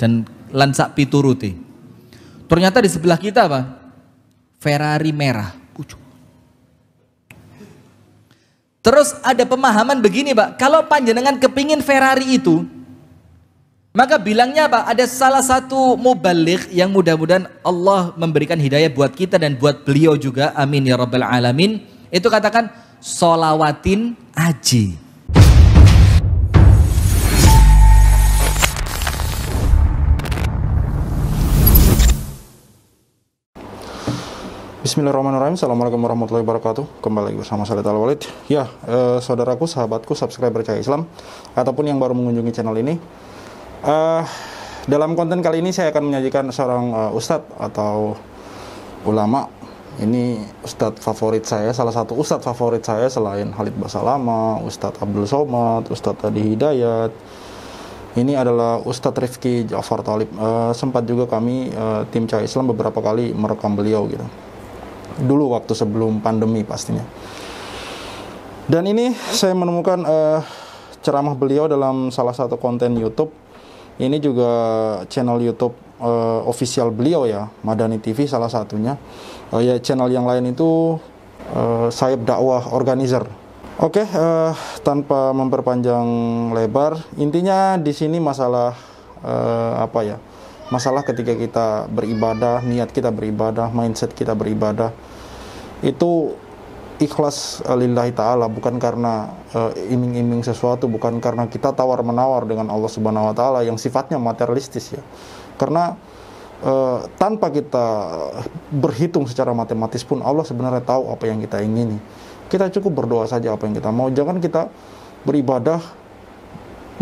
dan lansak pituruti. Ternyata di sebelah kita apa? Ferrari merah. Terus ada pemahaman begini Pak, kalau panjenengan kepingin Ferrari itu, maka bilangnya apa? Ada salah satu mubaligh yang mudah-mudahan Allah memberikan hidayah buat kita dan buat beliau juga, amin ya rabbal alamin. Itu katakan sholawatin aji. Bismillahirrahmanirrahim. Assalamualaikum warahmatullahi wabarakatuh. Kembali lagi bersama saya Al-Walid. Ya, saudaraku, sahabatku, subscriber Cahaya Islam ataupun yang baru mengunjungi channel ini. Dalam konten kali ini saya akan menyajikan seorang ustadz atau ulama. Ini ustadz favorit saya, salah satu ustadz favorit saya selain Khalid Basalamah, Ustadz Abdul Somad, Ustadz Adi Hidayat. Ini adalah Ustadz Rifki Ja'far Thalib. Sempat juga kami tim Cahaya Islam beberapa kali merekam beliau gitu. Dulu waktu sebelum pandemi pastinya. Dan ini saya menemukan ceramah beliau dalam salah satu konten YouTube. Ini juga channel YouTube official beliau ya, Madani TV salah satunya. Ya channel yang lain itu Sayap Dakwah Organizer. Oke, tanpa memperpanjang lebar, intinya di sini masalah masalah ketika kita beribadah, niat kita beribadah, mindset kita beribadah, itu ikhlas lillahi ta'ala, bukan karena iming-iming sesuatu, bukan karena kita tawar-menawar dengan Allah Subhanahu wa ta'ala yang sifatnya materialistis ya. Karena tanpa kita berhitung secara matematis pun Allah sebenarnya tahu apa yang kita ingini. Kita cukup berdoa saja apa yang kita mau. Jangan kita beribadah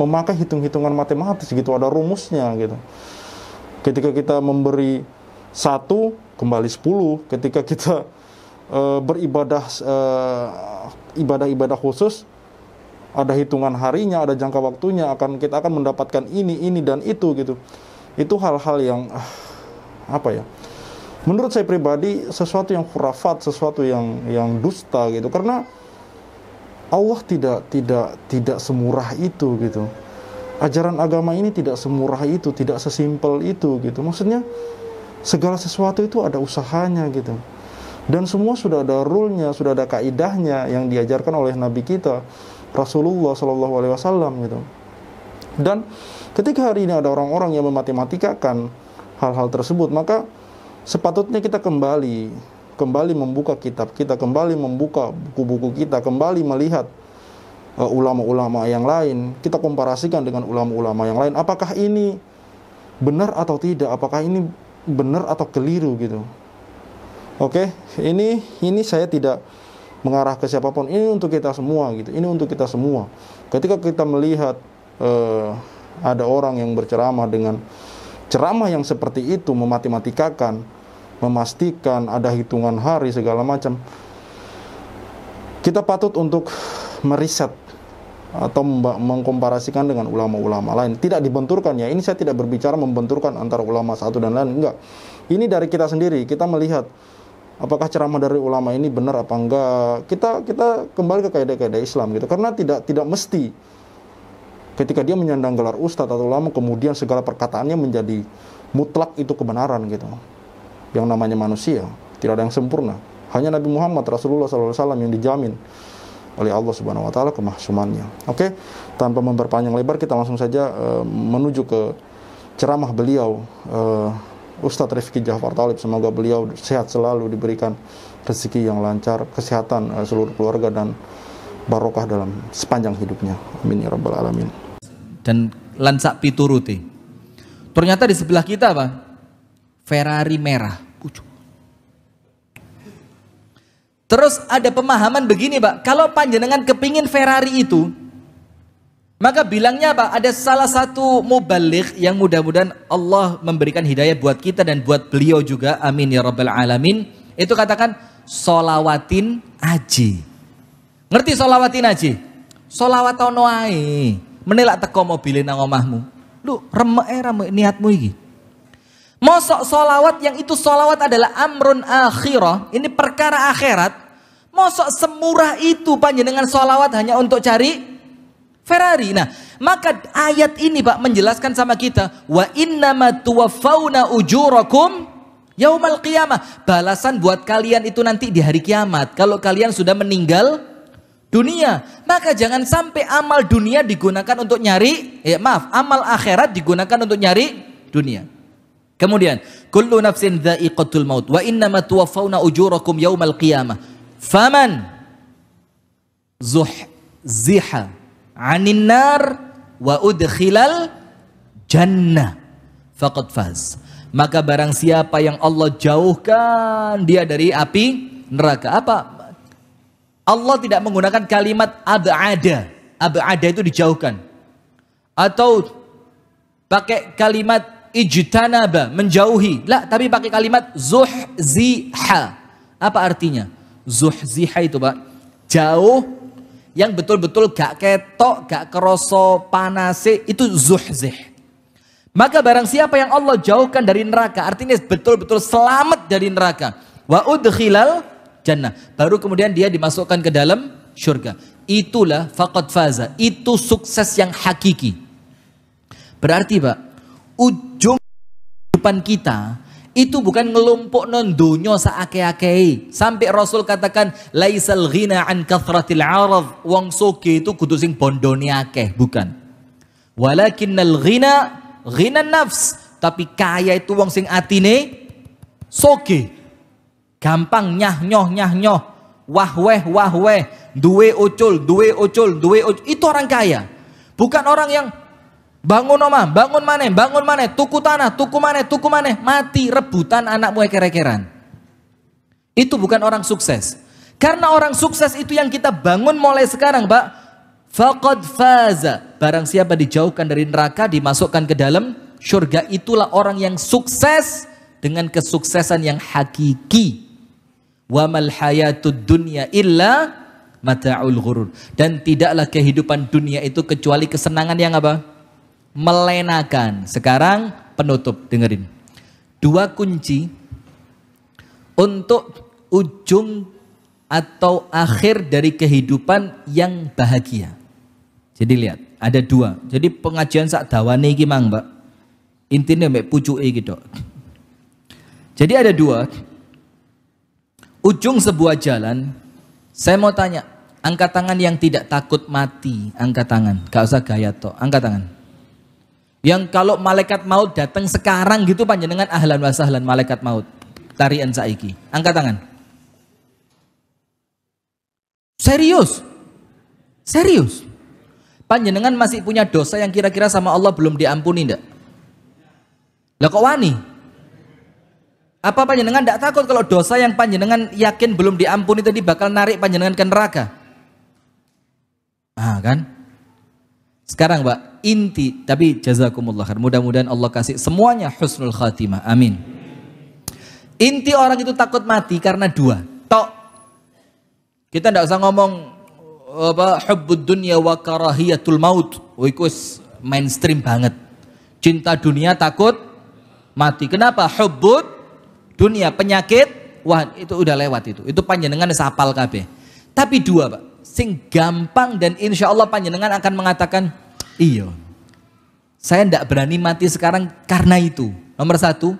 memakai hitung-hitungan matematis gitu, ada rumusnya gitu. Ketika kita memberi 1 kembali 10, ketika kita beribadah ibadah khusus, ada hitungan harinya, ada jangka waktunya, kita akan mendapatkan ini dan itu gitu. Itu hal-hal yang menurut saya pribadi sesuatu yang khurafat, sesuatu yang dusta gitu. Karena Allah tidak semurah itu gitu. Ajaran agama ini tidak semurah itu, tidak sesimpel itu gitu. Maksudnya segala sesuatu itu ada usahanya gitu. Dan semua sudah ada rule-nya, sudah ada kaidahnya yang diajarkan oleh Nabi kita Rasulullah SAW gitu. Dan ketika hari ini ada orang-orang yang mematematikakan hal-hal tersebut, maka sepatutnya kita kembali membuka kitab kita, kembali membuka buku-buku kita, kembali melihat ulama-ulama yang lain, kita komparasikan dengan ulama-ulama yang lain. Apakah ini benar atau tidak? Apakah ini benar atau keliru gitu? Oke, ini saya tidak mengarah ke siapapun. Ini untuk kita semua gitu. Ini untuk kita semua. Ketika kita melihat ada orang yang berceramah dengan ceramah yang seperti itu, mematematikakan, memastikan ada hitungan hari segala macam, kita patut untuk meriset atau mengkomparasikan dengan ulama-ulama lain. Tidak dibenturkan ya. Ini saya tidak berbicara membenturkan antara ulama satu dan lain, enggak. Ini dari kita sendiri. Kita melihat apakah ceramah dari ulama ini benar apa enggak. Kita kembali ke kaidah-kaidah Islam gitu. Karena tidak mesti ketika dia menyandang gelar ustadz atau ulama kemudian segala perkataannya menjadi mutlak itu kebenaran gitu. Yang namanya manusia tidak ada yang sempurna. Hanya Nabi Muhammad Rasulullah SAW yang dijamin oleh Allah Subhanahu wa ta'ala kemahsumannya. Oke, tanpa memperpanjang lebar, kita langsung saja menuju ke ceramah beliau, Ustadz Rifki Ja'far Thalib. Semoga beliau sehat selalu, diberikan rezeki yang lancar, kesehatan seluruh keluarga, dan barokah dalam sepanjang hidupnya. Amin ya rabbal alamin. Dan lansak pituruti. Ternyata di sebelah kita apa? Ferrari merah. Terus ada pemahaman begini Pak, kalau panjenengan kepingin Ferrari itu, maka bilangnya apa? Ada salah satu mubaligh yang mudah-mudahan Allah memberikan hidayah buat kita dan buat beliau juga, amin ya rabbal alamin. Itu katakan sholawatin aji. Ngerti sholawatin aji? Sholawat ono ae, menelak teko mobilin nang omahmu. Lu remek niatmu iki. Mosok sholawat yang itu sholawat adalah amrun akhirah, ini perkara akhirat. Mosok semurah itu panjenengan sholawat hanya untuk cari Ferrari. Nah, maka ayat ini Pak menjelaskan sama kita, wa innama tuwaffawna ujurakum yaumal qiyamah. Balasan buat kalian itu nanti di hari kiamat. Kalau kalian sudah meninggal dunia, maka jangan sampai amal dunia digunakan untuk nyari, amal akhirat digunakan untuk nyari dunia. Kemudian, kullu nafsin dha'iqatul maut wa innama tuwaffawna ujurakum yaumal qiyamah. Faman zuhziha 'anil nar wa udkhilal jannah faqad faz. Maka barang siapa yang Allah jauhkan dia dari api neraka. Apa? Allah tidak menggunakan kalimat ab'ada. Ab'ada itu dijauhkan. Atau pakai kalimat ijtanaba, menjauhi. Lah, tapi pakai kalimat zuhziha. Apa artinya? Zuhziha itu Pak, jauh yang betul-betul gak ketok, gak keroso panase, itu zuhzih. Maka barang siapa yang Allah jauhkan dari neraka, artinya betul-betul selamat dari neraka. Wa udkhilal jannah, baru kemudian dia dimasukkan ke dalam surga. Itulah faqad faza, itu sukses yang hakiki. Berarti Pak, ujung kehidupan kita itu bukan ngelumpuk non dunyo saake-akei. Sampai Rasul katakan laisal ghina an kathratil 'arad, wong soge itu kudu sing bondone akeh, bukan. Walakinnal ghina nafs, tapi kaya itu wong sing atine soge. Gampang nyah-nyoh, wah-weh, duwe ucul, itu orang kaya. Bukan orang yang bangun omah, bangun maneh, tuku tanah, tuku maneh, mati rebutan anakmu eker-ekeran. Itu bukan orang sukses. Karena orang sukses itu yang kita bangun mulai sekarang, Pak. Faqad faza, barang siapa dijauhkan dari neraka dimasukkan ke dalam surga, itulah orang yang sukses dengan kesuksesan yang hakiki. Wa mal hayatud dunya illa mata'ul ghurur, dan tidaklah kehidupan dunia itu kecuali kesenangan yang apa? Melenakan. Sekarang penutup, dengerin. 2 kunci untuk ujung atau akhir dari kehidupan yang bahagia. Jadi lihat, ada 2. Jadi pengajian sak dawane iki mang, Mbak. Intine mek pucuke iki tok. Jadi ada 2. Ujung sebuah jalan. Saya mau tanya, angkat tangan yang tidak takut mati, angkat tangan. Gak usah gaya tok, angkat tangan. Yang kalau malaikat maut datang sekarang gitu panjenengan ahlan wa sahlan malaikat maut. Tarian saiki. Angkat tangan. Serius. Serius. Panjenengan masih punya dosa yang kira-kira sama Allah belum diampuni enggak? Lah kok wani? Apa panjenengan enggak takut kalau dosa yang panjenengan yakin belum diampuni tadi bakal narik panjenengan ke neraka? Ah kan? Sekarang Mbak, inti, tapi jazakumullah khair. Mudah-mudahan Allah kasih semuanya husnul khatimah. Amin. Inti orang itu takut mati karena 2. Tok. Kita enggak usah ngomong apa hubbud dunya wa karahiyatul maut. Iku mainstream banget. Cinta dunia takut mati. Kenapa? Hubbud dunia, penyakit. Wah, itu udah lewat itu. Itu panjenengan sapal kabeh. Tapi 2, Pak. Sing gampang dan insya Allah panjenengan akan mengatakan, iya, saya tidak berani mati sekarang karena itu. Nomor 1,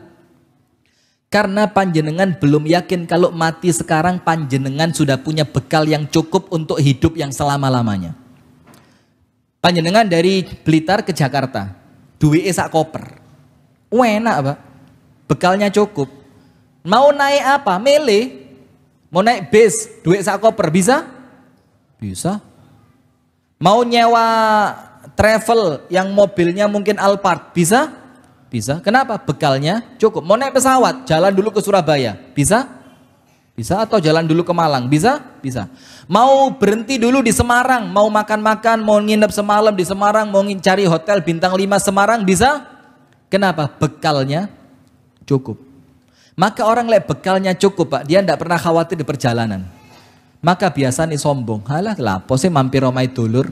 karena panjenengan belum yakin kalau mati sekarang panjenengan sudah punya bekal yang cukup untuk hidup yang selama-lamanya. Panjenengan dari Blitar ke Jakarta, duwe sak koper. Enak, Pak. Bekalnya cukup. Mau naik apa? Mele. Mau naik bis, duit sak koper bisa? Bisa. Mau nyewa travel yang mobilnya mungkin Alphard, bisa? Bisa. Kenapa? Bekalnya cukup. Mau naik pesawat, jalan dulu ke Surabaya, bisa? Bisa. Atau jalan dulu ke Malang, bisa? Bisa. Mau berhenti dulu di Semarang, mau makan-makan, mau nginep semalam di Semarang, mau cari hotel bintang 5 Semarang, bisa? Kenapa? Bekalnya cukup. Maka orang lek bekalnya cukup, Pak, dia tidak pernah khawatir di perjalanan. Maka biasa nih sombong, halah lapo sih mampir omai dulur,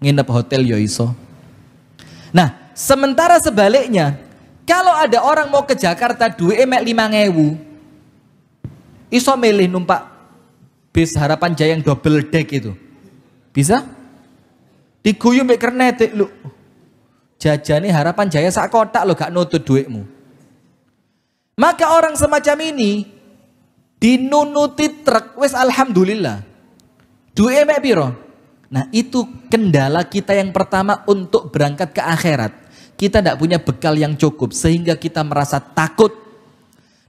nginep hotel yo iso. Nah, sementara sebaliknya, kalau ada orang mau ke Jakarta duwe mek 5.000, iso milih numpak bis Harapan Jaya yang double deck itu. Bisa? Diguyu mbek kernetik lho. Jajane Harapan Jaya sak kotak lho gak nutut duitmu. Maka orang semacam ini dinunuti truk wis alhamdulillah. Duwe mek piro? Nah, itu kendala kita yang pertama untuk berangkat ke akhirat. Kita tidak punya bekal yang cukup sehingga kita merasa takut.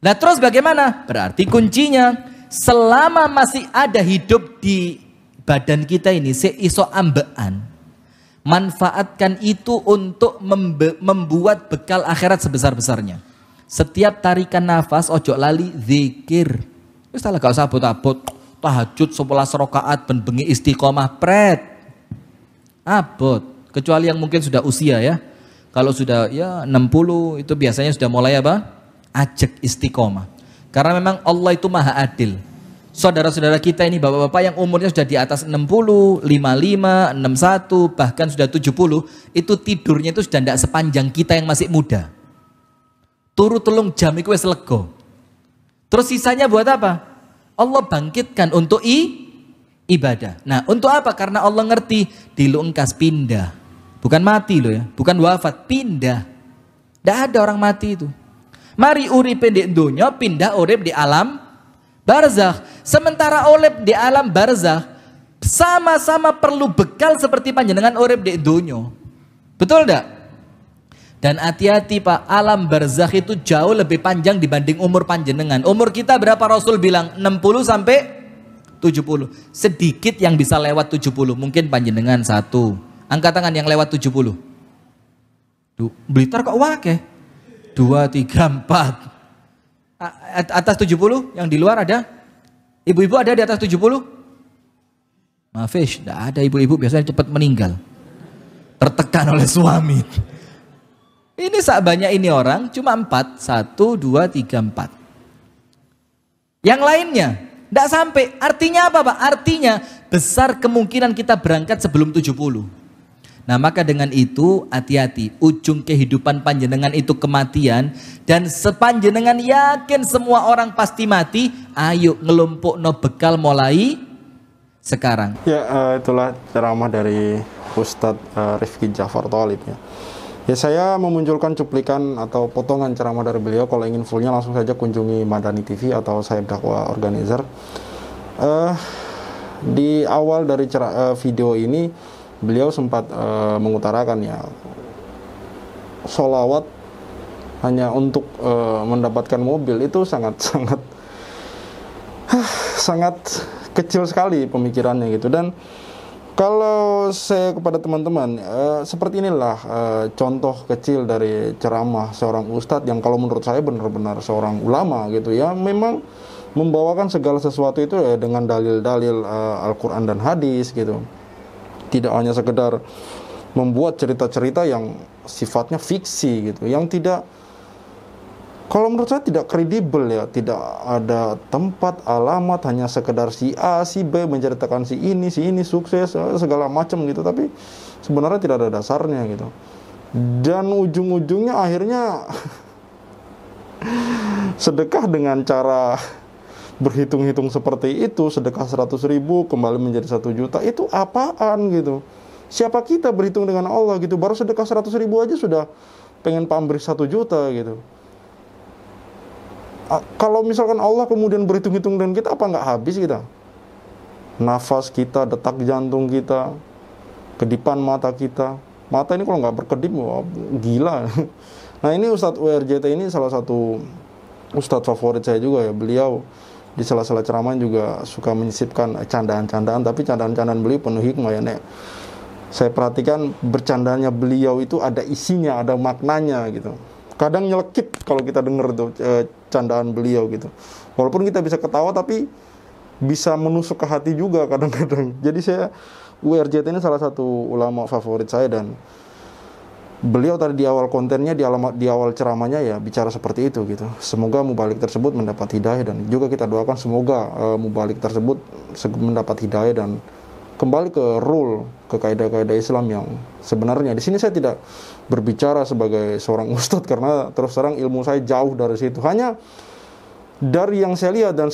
Nah, terus bagaimana? Berarti kuncinya selama masih ada hidup di badan kita ini seiso ambean. Manfaatkan itu untuk membuat bekal akhirat sebesar-besarnya. Setiap tarikan nafas ojo lali zikir. Wis salah gak usah abot-abot. Tahajud 11 rakaat ben bengi istiqomah pret. Abot, kecuali yang mungkin sudah usia ya. Kalau sudah ya 60 itu biasanya sudah mulai apa? Ajak istiqomah. Karena memang Allah itu maha adil. Saudara-saudara kita ini bapak-bapak yang umurnya sudah di atas 60, 55, 61, bahkan sudah 70, itu tidurnya itu sudah tidak sepanjang kita yang masih muda. Turu telung jam itu wis lego. Terus sisanya buat apa? Allah bangkitkan untuk ibadah. Nah, untuk apa? Karena Allah ngerti dilungkas pindah. Bukan mati loh ya, bukan wafat, pindah. Tidak ada orang mati itu. Mari urip di dunia, pindah urip di alam barzakh. Sementara urip di alam barzakh sama-sama perlu bekal seperti panjenengan urip di dunia. Betul enggak? Dan hati-hati Pak, alam barzakh itu jauh lebih panjang dibanding umur panjenengan. Umur kita berapa Rasul bilang? 60 sampai 70. Sedikit yang bisa lewat 70. Mungkin panjenengan satu. Angkat tangan yang lewat 70. Blitar kok wakeh? 2, 3, 4. Atas 70, yang di luar ada? Ibu-ibu ada di atas 70? Mafish, tidak ada ibu-ibu, biasanya cepat meninggal. Tertekan oleh suami. Ini banyak ini orang, cuma 4. 1, 2, 3, 4. Yang lainnya, tidak sampai. Artinya apa Pak? Artinya besar kemungkinan kita berangkat sebelum 70. Nah maka dengan itu hati-hati, ujung kehidupan panjenengan itu kematian, dan sepanjenengan yakin semua orang pasti mati, ayo ngelumpuk no bekal mulai sekarang. Ya itulah ceramah dari Ustadz Rifki Jafar Thalib ya. Ya saya memunculkan cuplikan atau potongan ceramah dari beliau. Kalau ingin fullnya langsung saja kunjungi Madani TV atau Sayap Dakwah Organizer. Di awal dari video ini beliau sempat mengutarakan ya, sholawat hanya untuk mendapatkan mobil itu sangat kecil sekali pemikirannya gitu. Dan kalau saya kepada teman-teman seperti inilah contoh kecil dari ceramah seorang ustadz yang kalau menurut saya benar-benar seorang ulama gitu ya, memang membawakan segala sesuatu itu ya dengan dalil-dalil Al-Quran dan hadis gitu. Tidak hanya sekedar membuat cerita-cerita yang sifatnya fiksi gitu, yang tidak, kalau menurut saya tidak kredibel ya, tidak ada tempat, alamat, hanya sekedar si A, si B menceritakan si ini sukses, segala macam gitu, tapi sebenarnya tidak ada dasarnya gitu. Dan ujung-ujungnya akhirnya sedekah dengan cara berhitung-hitung seperti itu, sedekah 100.000 kembali menjadi 1 juta, itu apaan gitu? Siapa kita berhitung dengan Allah gitu? Baru sedekah 100.000 aja sudah pengen pamrih 1 juta gitu. Kalau misalkan Allah kemudian berhitung-hitung dengan kita, apa nggak habis kita? Nafas kita, detak jantung kita, kedipan mata kita. Mata ini kalau nggak berkedip, wah, gila. Nah ini Ustadz URJT ini salah satu Ustadz favorit saya juga ya. Beliau di sela-sela ceramah juga suka menyisipkan candaan-candaan, tapi candaan-candaan beliau penuh hikmah ya Nek. Saya perhatikan bercandanya beliau itu ada isinya, ada maknanya gitu. Kadang nyelekit kalau kita dengar tuh candaan beliau gitu. Walaupun kita bisa ketawa tapi bisa menusuk ke hati juga kadang-kadang. Jadi saya URJT ini salah satu ulama favorit saya, dan beliau tadi di awal kontennya, di awal ceramahnya ya bicara seperti itu gitu. Semoga mubalik tersebut mendapat hidayah, dan juga kita doakan semoga mubalik tersebut mendapat hidayah dan kembali ke rule, ke kaidah-kaidah Islam yang sebenarnya. Di sini saya tidak berbicara sebagai seorang ustadz karena terus terang ilmu saya jauh dari situ. Hanya dari yang saya lihat, dan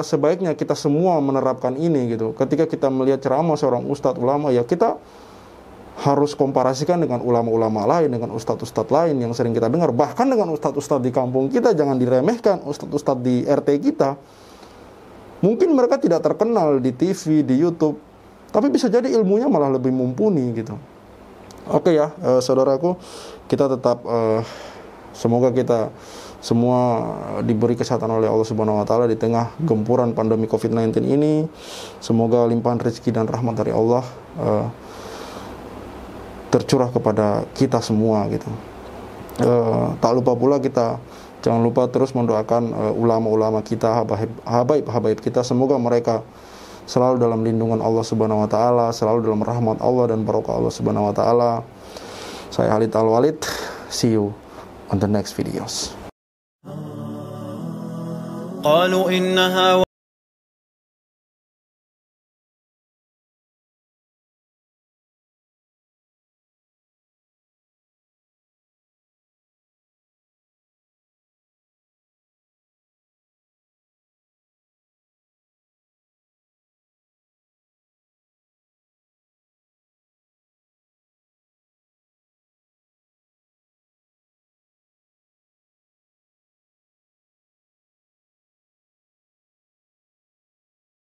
sebaiknya kita semua menerapkan ini gitu. Ketika kita melihat ceramah seorang ustadz ulama ya, kita harus komparasikan dengan ulama-ulama lain, dengan ustadz-ustadz lain yang sering kita dengar, bahkan dengan ustadz-ustadz di kampung kita. Jangan diremehkan ustadz-ustadz di RT kita. Mungkin mereka tidak terkenal di TV, di YouTube, tapi bisa jadi ilmunya malah lebih mumpuni gitu. Oke ya, saudaraku, kita tetap semoga kita semua diberi kesehatan oleh Allah Subhanahu wa taala di tengah gempuran pandemi Covid-19 ini. Semoga limpahan rezeki dan rahmat dari Allah tercurah kepada kita semua gitu. Tak lupa pula kita jangan lupa terus mendoakan ulama-ulama kita, habaib kita, semoga mereka selalu dalam lindungan Allah Subhanahu wa taala, selalu dalam rahmat Allah dan barokah Allah Subhanahu wa taala. Saya Khalid Al-Walid, see you on the next videos.